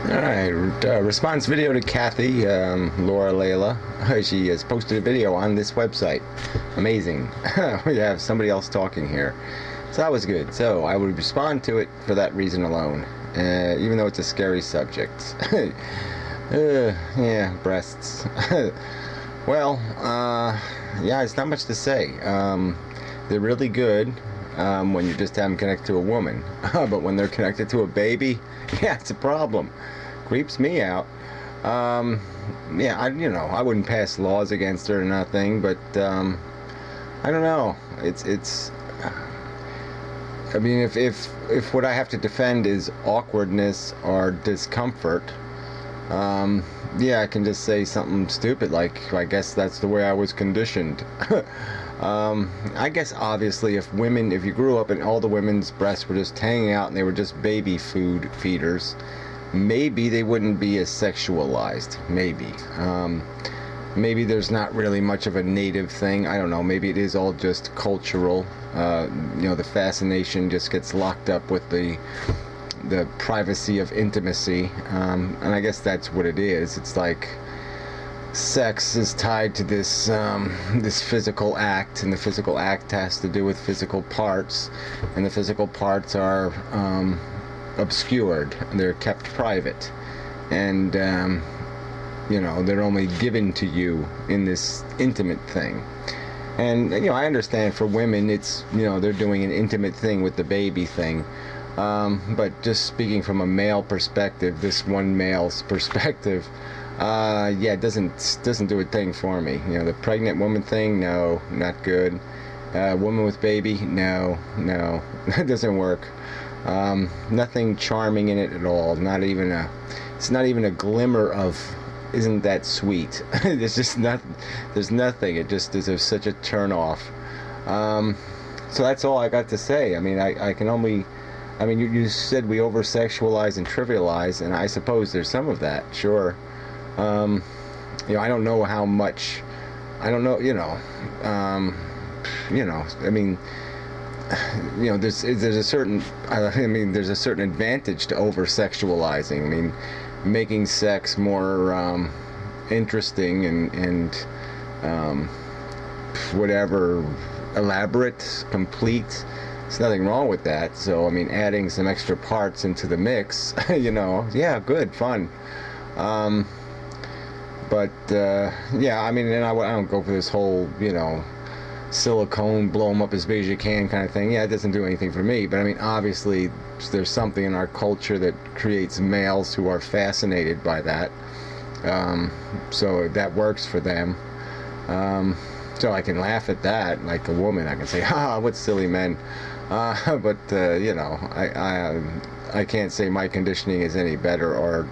Alright, response video to Kathy, Laura Layla. She has posted a video on this website. Amazing. We have somebody else talking here. So that was good. So I would respond to it for that reason alone, even though it's a scary subject. Yeah, breasts. Well, yeah, it's not much to say. They're really good when you just have them connected to a woman. But when they're connected to a baby, yeah, it's a problem. Creeps me out. Yeah, I wouldn't pass laws against it or nothing, but I don't know. It's. I mean, if what I have to defend is awkwardness or discomfort, yeah, I can just say something stupid like, I guess that's the way I was conditioned. I guess obviously if you grew up and all the women's breasts were just hanging out and they were just baby food feeders, maybe they wouldn't be as sexualized. Maybe. Maybe there's not really much of a native thing. I don't know. Maybe it is all just cultural. The fascination just gets locked up with the privacy of intimacy. And I guess that's what it is. It's like sex is tied to this physical act, and the physical act has to do with physical parts, and the physical parts are obscured. They're kept private, and they're only given to you in this intimate thing. And I understand for women it's they're doing an intimate thing with the baby thing, but just speaking from a male perspective, this one male's perspective, yeah, it doesn't do a thing for me. The pregnant woman thing, no, not good. Woman with baby, no, it doesn't work. Nothing charming in it at all. It's not even a glimmer of, isn't that sweet? There's nothing. It just is such a turn off. So that's all I got to say. I mean, I can only, you said we over sexualize and trivialize, and I suppose there's some of that, sure. I don't know how much. I don't know. There's a certain. There's a certain advantage to over sexualizing. I mean, making sex more interesting and whatever, elaborate, complete. There's nothing wrong with that. So adding some extra parts into the mix, yeah, good, fun. But yeah, and I don't go for this whole silicone, blow them up as big as you can kind of thing. Yeah, it doesn't do anything for me. But obviously there's something in our culture that creates males who are fascinated by that. So that works for them. So I can laugh at that like a woman. I can say, what silly men. But I can't say my conditioning is any better or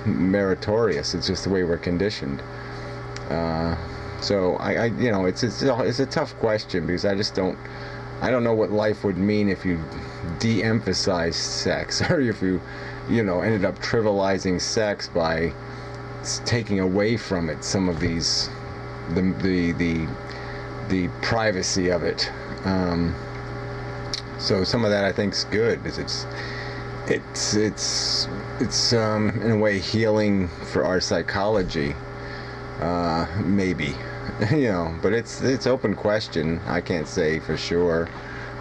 meritorious. It's just the way we're conditioned. So it's a tough question because I don't know what life would mean if you de-emphasized sex, or if you ended up trivializing sex by taking away from it some of these the privacy of it. So some of that I think is good, because it's in a way healing for our psychology, maybe. But it's open question. I can't say for sure,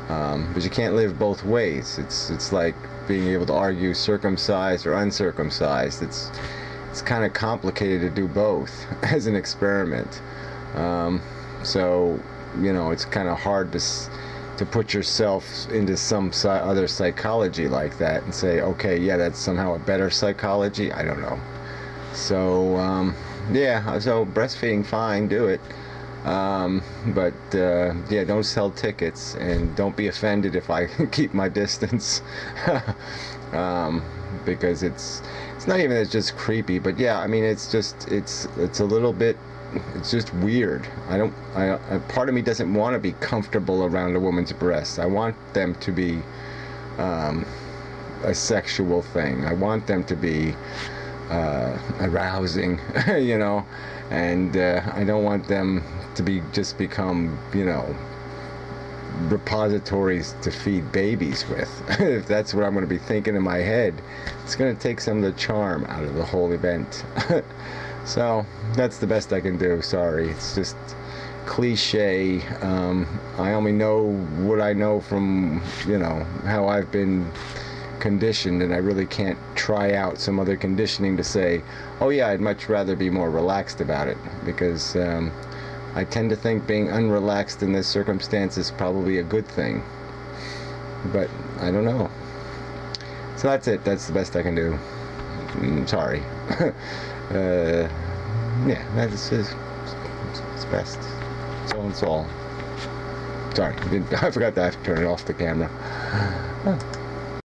but you can't live both ways. It's like being able to argue circumcised or uncircumcised. It's kind of complicated to do both as an experiment. So it's kind of hard to put yourself into some other psychology like that and say, okay, yeah, that's somehow a better psychology. I don't know. So yeah, so breastfeeding, fine, do it. But yeah, don't sell tickets, and don't be offended if I keep my distance. Because it's not even, it's just creepy, but yeah, it's a little bit, it's just weird. Part of me doesn't want to be comfortable around a woman's breasts. I want them to be a sexual thing. I want them to be arousing, and I don't want them to become repositories to feed babies with. If that's what I'm going to be thinking in my head, it's going to take some of the charm out of the whole event. So that's the best I can do. Sorry, it's just cliche. I only know what I know from, how I've been conditioned, and I really can't try out some other conditioning to say, oh yeah, I'd much rather be more relaxed about it, because I tend to think being unrelaxed in this circumstance is probably a good thing, but I don't know. So that's it. That's the best I can do. Sorry. Yeah, that's it's best. So it's all. Sorry, I forgot to turn it off the camera.